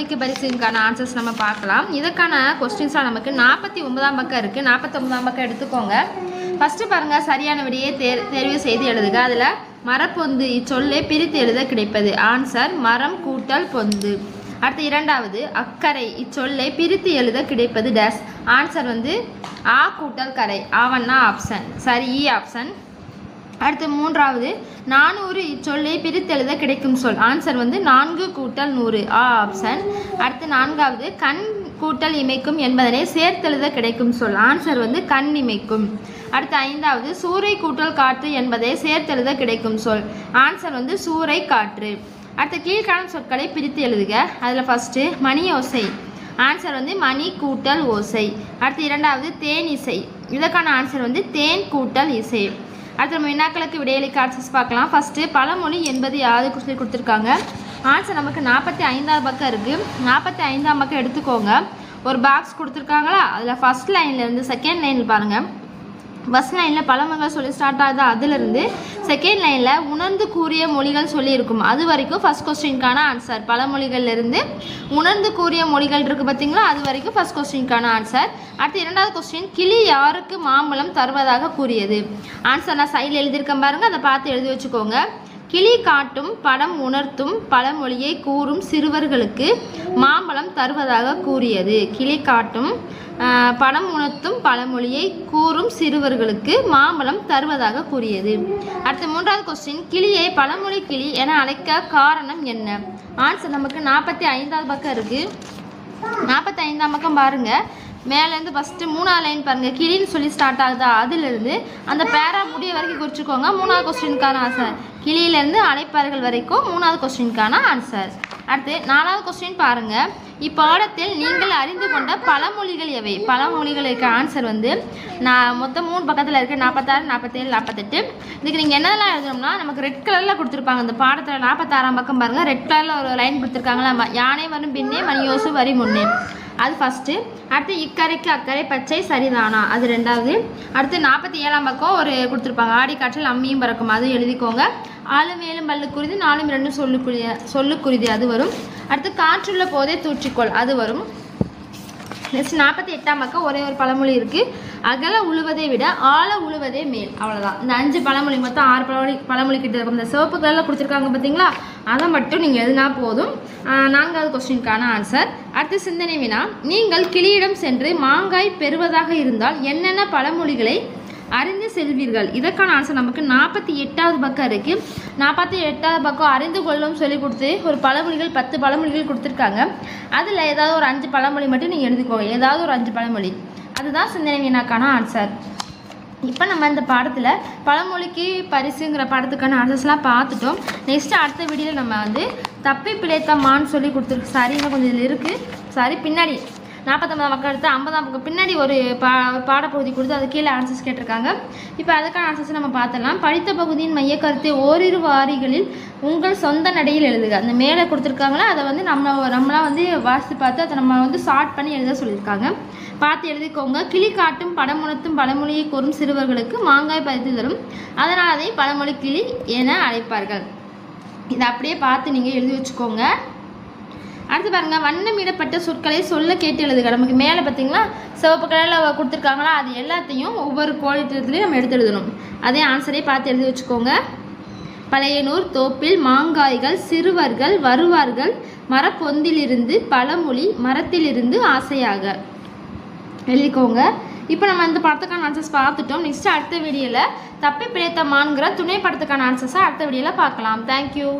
பழமொழிக்கு பரிசுக்கான answers நம்ம பார்க்கலாம். இதுக்கான கொஸ்டின்ஸாக நமக்கு 49ஆம் பக்கம் இருக்குது. 49ஆம் பக்கம் எடுத்துக்கோங்க. ஃபஸ்ட்டு பாருங்கள், சரியான விடையை தேர்வு செய்து எழுதுக. அதில் மரப்பொந்து இச்சொல்லை பிரித்து எழுத கிடைப்பது ஆன்சர் மரம் கூட்டல் பொந்து. அடுத்து இரண்டாவது, அக்கரை இச்சொல்லை பிரித்து எழுத கிடைப்பது டேஸ் ஆன்சர் ஆ கூட்டல் கரை. ஆவன்னா ஆப்ஷன் சரி, இ ஆப்ஷன். அடுத்து மூன்றாவது, 400 இச்சொல்லை பிரித்து எழுத கிடைக்கும் சொல் ஆன்சர் 4 கூட்டல் 100 ஆ ஆப்ஷன். அடுத்து நான்காவது, கண் கூட்டல் இமைக்கும் என்பதனை சேர்த்தெழுத கிடைக்கும் சொல் ஆன்சர் கண் இமைக்கும். அடுத்து ஐந்தாவது, சூறை கூட்டல் காற்று என்பதை சேர்த்தெழுத கிடைக்கும் சொல் ஆன்சர் சூறை காற்று. அடுத்து கீழ்காணும் சொற்களை பிரித்து எழுதுக. அதில் ஃபஸ்ட்டு மணி ஓசை ஆன்சர் மணி கூட்டல் ஓசை. அடுத்து இரண்டாவது, தேன் இசை இதற்கான ஆன்சர் தேன் கூட்டல் இசை. அடுத்து நம்ம வினாக்களுக்கு விடையளிக்க ஆன்சர்ஸ் பார்க்கலாம். ஃபஸ்ட்டு பழமொழி என்பது யாருக்கு சொல்லி கொடுத்துருக்காங்க ஆன்சர் நமக்கு 45ஆம் பக்கம் இருக்குது. 45ஆம் பக்கம் எடுத்துக்கோங்க. ஒரு பாக்ஸ் கொடுத்துருக்காங்களா, அதில் ஃபஸ்ட் லைன்லேருந்து செகண்ட் லைனில் பாருங்கள். ஃபஸ்ட் லைனில் பழமொழிகள் சொல்லி ஸ்டார்ட் ஆகுது, அதிலிருந்து செகண்ட் லைனில் உணர்ந்து கூறிய மொழிகள் சொல்லியிருக்கும். அது வரைக்கும் ஃபஸ்ட் கொஸ்டினுக்கான ஆன்சர். பழமொழிகள்லேருந்து உணர்ந்து கூறிய மொழிகள் இருக்குது பார்த்தீங்களா, அது வரைக்கும் ஃபஸ்ட் கொஸ்டினுக்கான ஆன்சர். அடுத்து இரண்டாவது கொஸ்டின், கிளி யாருக்கு மாம்பழம் தருவதாக கூறியது ஆன்சர் நான் சைடில் எழுதியிருக்கேன் பாருங்கள், அதை பார்த்து எழுதி வச்சுக்கோங்க. கிளி காட்டும் படம் உணர்த்தும் பழமொழியை கூறும் சிறுவர்களுக்கு மாம்பழம் தருவதாக கூறியது. கிளி காட்டும் படம் உணர்த்தும் பழமொழியை கூறும் சிறுவர்களுக்கு மாம்பழம் தருவதாக கூறியது. அடுத்து மூன்றாவது கொஸ்டின், கிளியை பழமொழி கிளி என அழைக்க காரணம் என்ன ஆன்சர் நமக்கு 45ஆம் பக்கம் இருக்குது. 45ஆம் பக்கம் பாருங்கள், மேலேருந்து ஃபஸ்ட்டு 3ஆவது லைன் பாருங்கள், கிளின்னு சொல்லி ஸ்டார்ட் ஆகுதா, அதிலிருந்து அந்த பேரா முடிய வரைக்கும் குறிச்சிக்கோங்க. 3ஆவது கொஸ்டினுக்கான ஆன்சர் கிளியிலேருந்து அழைப்பார்கள் வரைக்கும் 3ஆவது கொஸ்டினுக்கான ஆன்சர். அடுத்து 4ஆவது கொஸ்டின் பாருங்கள், இப்பாடத்தில் நீங்கள் அறிந்து கொண்ட பழமொழிகள் எவை பழமொழிகளுக்கு ஆன்சர் நான் மொத்தம் 3 பக்கத்தில் இருக்குது, 46, 47, 48. இதுக்கு நீங்கள் என்னெல்லாம் எழுதணும்னா, நமக்கு ரெட் கலரில் கொடுத்துருப்பாங்க. இந்த பாடத்தில் 46ஆம் பக்கம் பாருங்கள், ரெட் கலரில் ஒரு லைன் கொடுத்துருக்காங்களா, யானை வரும் பின்னே மணியோசு வரி முன்னே, அது ஃபஸ்ட்டு. அடுத்து இக்கரைக்கு அக்கறை பச்சை சரிதானா, அது ரெண்டாவது. அடுத்து 47ஆம் பக்கம் ஒரு கொடுத்துருப்பாங்க, ஆடி காற்றில் அம்மியும் பறக்கும், அது எழுதிக்கோங்க. ஆளும் மேலும் பல்லுக்குருதி 4 2 சொல்லுக்குருதி அது வரும். அடுத்து காற்றுள்ள போதே தூற்றிக்கொள் அது வரும். நெக்ஸ்ட் 48ஆம் பக்கம் ஒரே ஒரு பழமொழி இருக்குது, அகல உழுவதை விட ஆழ உழுவதே மேல். அவ்வளோதான். இந்த 5 பழமொழி மொத்தம் 6 பழமொழி கிட்ட இருக்கும். இந்த சிவப்பு கலரில் கொடுத்துருக்காங்க பார்த்தீங்களா, அதை மட்டும் நீங்கள் எழுதினா போதும். 4ஆவது கொஸ்டினுக்கான ஆன்சர். அடுத்து சிந்தனை வினா, நீங்கள் கிளியிடம் சென்று மாங்காய் பெறுவதாக இருந்தால் என்னென்ன பழமொழிகளை அறிந்து செல்வீர்கள் இதற்கான ஆன்சர் நமக்கு 48ஆவது பக்கம் இருக்குது. 48ஆவது பக்கம் அறிந்து கொள்ளும் சொல்லி கொடுத்து ஒரு பழமொழிகள் 10 பழமொழிகள் கொடுத்துருக்காங்க. அதில் ஏதாவது ஒரு 5 பழமொழி மட்டும் நீங்கள் எழுதிக்கோங்க, ஏதாவது ஒரு 5 பழமொழி, அதுதான் சிந்தனை வினாக்கான ஆன்சர். இப்போ நம்ம இந்த பாடத்தில் பழமொழிக்கு பரிசுங்கிற பாடத்துக்கான ஆன்சர்ஸ்லாம் பார்த்துட்டோம். நெக்ஸ்ட்டு அடுத்த வீடியோவில் நம்ம தப்பி பிழைத்தம்மான்னு சொல்லி கொடுத்துருக்கு. சாரி, இன்னும் கொஞ்சம் இதில் இருக்குது. சாரி, பின்னாடி 49ஆம் பக்கம் எடுத்து 50ஆம் பக்கம் பின்னாடி ஒரு பாடப்பகுதி கொடுத்து அது கீழே ஆன்சர்ஸ் கேட்டிருக்காங்க. இப்போ அதுக்கான ஆன்சர்ஸ் நம்ம பார்த்துடலாம். படித்த பகுதியின் மைய கருத்தை ஓரிரு வாரிகளில் உங்கள் சொந்த நடையில் எழுதுக. அந்த மேலே கொடுத்துருக்காங்களா, அதை நம்மளாம் வாசித்து பார்த்து அதை நம்ம ஷார்ட் பண்ணி எழுத சொல்லியிருக்காங்க. பார்த்து எழுதிக்கோங்க. கிளி காட்டும் படம் உணர்த்தும் பழமொழியை கூறும் சிறுவர்களுக்கு மாங்காய் பறித்து தரும், அதனால் அதை பழமொழி கிளி என அழைப்பார்கள். இதை அப்படியே பார்த்து நீங்கள் எழுதி வச்சுக்கோங்க. அடுத்து பாருங்கள், வண்ணமிடப்பட்ட சொற்களை சொல்ல கேட்டு எழுதுக. நமக்கு மேலே பார்த்தீங்களா சிவப்பு கலரில் கொடுத்துருக்காங்களா, அது எல்லாத்தையும் ஒவ்வொரு கோடிட்டுலையும் நம்ம எடுத்து எழுதணும். அதே ஆன்சரை பார்த்து எழுதி வச்சுக்கோங்க. பழையனூர் தோப்பில் மாங்காய்கள் சிறுவர்கள் வருவார்கள், மரப்பொந்திலிருந்து பழமொழி மரத்திலிருந்து ஆசையாக எழுதிக்கோங்க. இப்போ நம்ம இந்த படத்துக்கான ஆன்சர்ஸ் பார்த்துட்டோம். நெக்ஸ்ட் அடுத்த வீடியோவில் தப்பி பிழைத்தம்மான்கிற துணை படத்துக்கான ஆன்சர்ஸை அடுத்த வீடியோவில் பார்க்கலாம். தேங்க்யூ.